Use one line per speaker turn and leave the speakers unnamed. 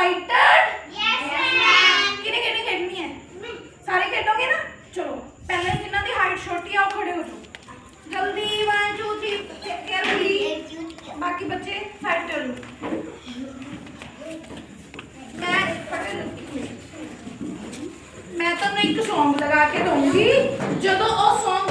Excited? किने किने खेलनी है? सारे खेलोगे ना? चलो पहले जिन्हों की हाइट छोटी है वो खड़े हो जाओ जल्दी। 1 2 3 केयरफुली। बाकी बच्चे साइड चलो। मैं तुम्हें एक सॉन्ग लगा के दूंगी जो वो सॉन्ग